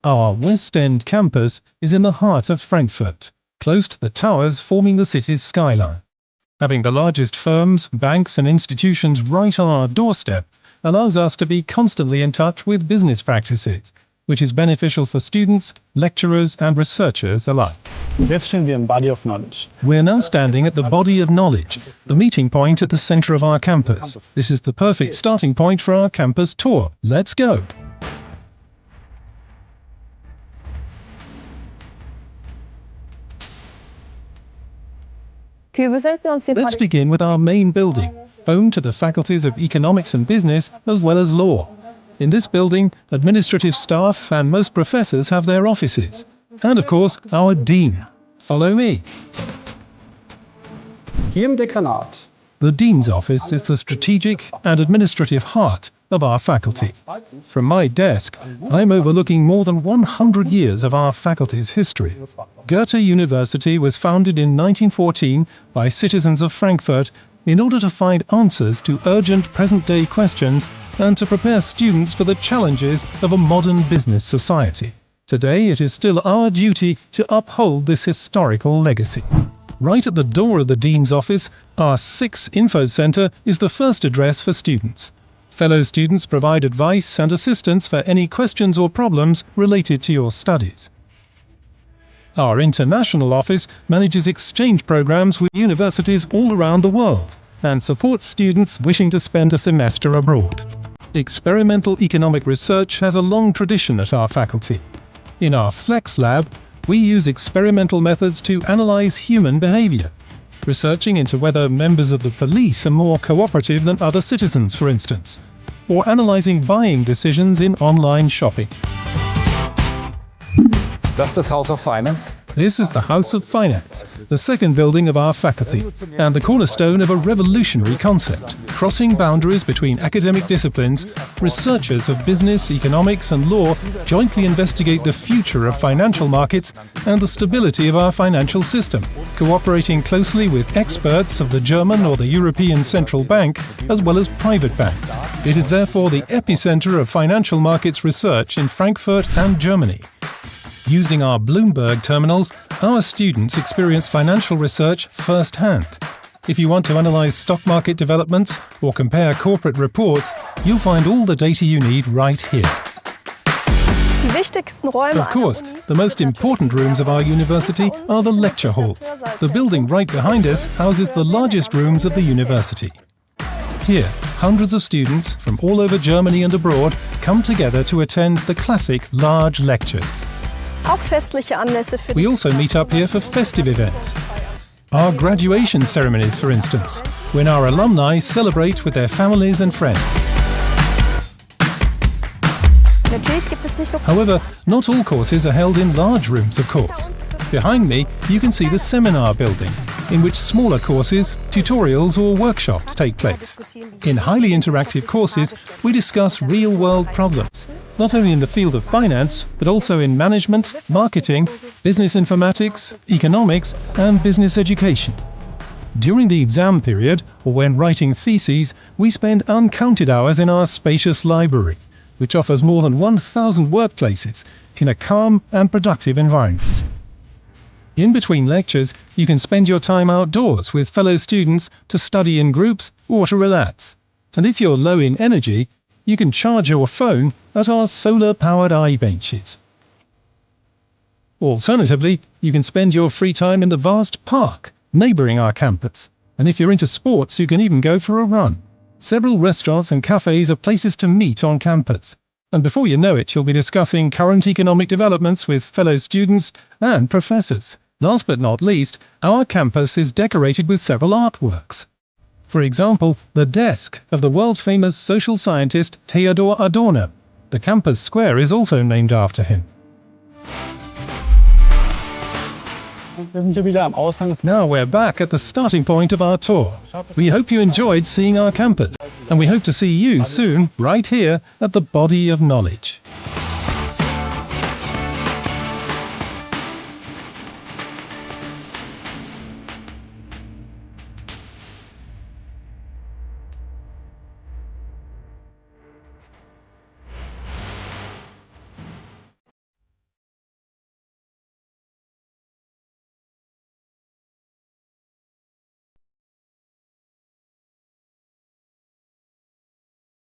Our Westend campus is in the heart of Frankfurt, close to the towers forming the city's skyline. Having the largest firms, banks and institutions right on our doorstep allows us to be constantly in touch with business practices, which is beneficial for students, lecturers and researchers alike. Jetzt stehen wir im Body of Knowledge. We're now standing at the Body of Knowledge, the meeting point at the center of our campus. This is the perfect starting point for our campus tour. Let's go! Let's begin with our main building, home to the faculties of Economics and Business as well as Law. In this building, administrative staff and most professors have their offices. And of course, our Dean. Follow me. Hier im Dekanat. The Dean's office is the strategic and administrative heart of our faculty. From my desk, I'm overlooking more than 100 years of our faculty's history. Goethe University was founded in 1914 by citizens of Frankfurt in order to find answers to urgent present-day questions and to prepare students for the challenges of a modern business society. Today, it is still our duty to uphold this historical legacy. Right at the door of the Dean's office, our 6 Info Center is the first address for students. Fellow students provide advice and assistance for any questions or problems related to your studies. Our international office manages exchange programs with universities all around the world and supports students wishing to spend a semester abroad. Experimental economic research has a long tradition at our faculty. In our Flex Lab, we use experimental methods to analyze human behavior, researching into whether members of the police are more cooperative than other citizens, for instance, or analyzing buying decisions in online shopping. Das ist das House of Finance. This is the House of Finance, the second building of our faculty, and the cornerstone of a revolutionary concept. Crossing boundaries between academic disciplines, researchers of business, economics and law jointly investigate the future of financial markets and the stability of our financial system, cooperating closely with experts of the German or the European Central Bank, as well as private banks. It is therefore the epicenter of financial markets research in Frankfurt and Germany. Using our Bloomberg terminals, our students experience financial research firsthand. If you want to analyze stock market developments or compare corporate reports, you'll find all the data you need right here. Of course, the most important rooms of our university are the lecture halls. The building right behind us houses the largest rooms of the university. Here, hundreds of students from all over Germany and abroad come together to attend the classic large lectures. We also meet up here for festive events. Our graduation ceremonies, for instance, when our alumni celebrate with their families and friends. However, not all courses are held in large rooms, of course. Behind me, you can see the seminar building, in which smaller courses, tutorials or workshops take place. In highly interactive courses, we discuss real-world problems, not only in the field of finance, but also in management, marketing, business informatics, economics, and business education. During the exam period, or when writing theses, we spend uncounted hours in our spacious library, which offers more than 1,000 workplaces in a calm and productive environment. In between lectures, you can spend your time outdoors with fellow students to study in groups or to relax. And if you're low in energy, you can charge your phone at our solar-powered iBenches. Alternatively, you can spend your free time in the vast park neighboring our campus. And if you're into sports, you can even go for a run. Several restaurants and cafes are places to meet on campus. And before you know it, you'll be discussing current economic developments with fellow students and professors. Last but not least, our campus is decorated with several artworks. For example, the desk of the world-famous social scientist Theodor Adorno. The campus square is also named after him. Now we're back at the starting point of our tour. We hope you enjoyed seeing our campus, and we hope to see you soon right here at the Body of Knowledge.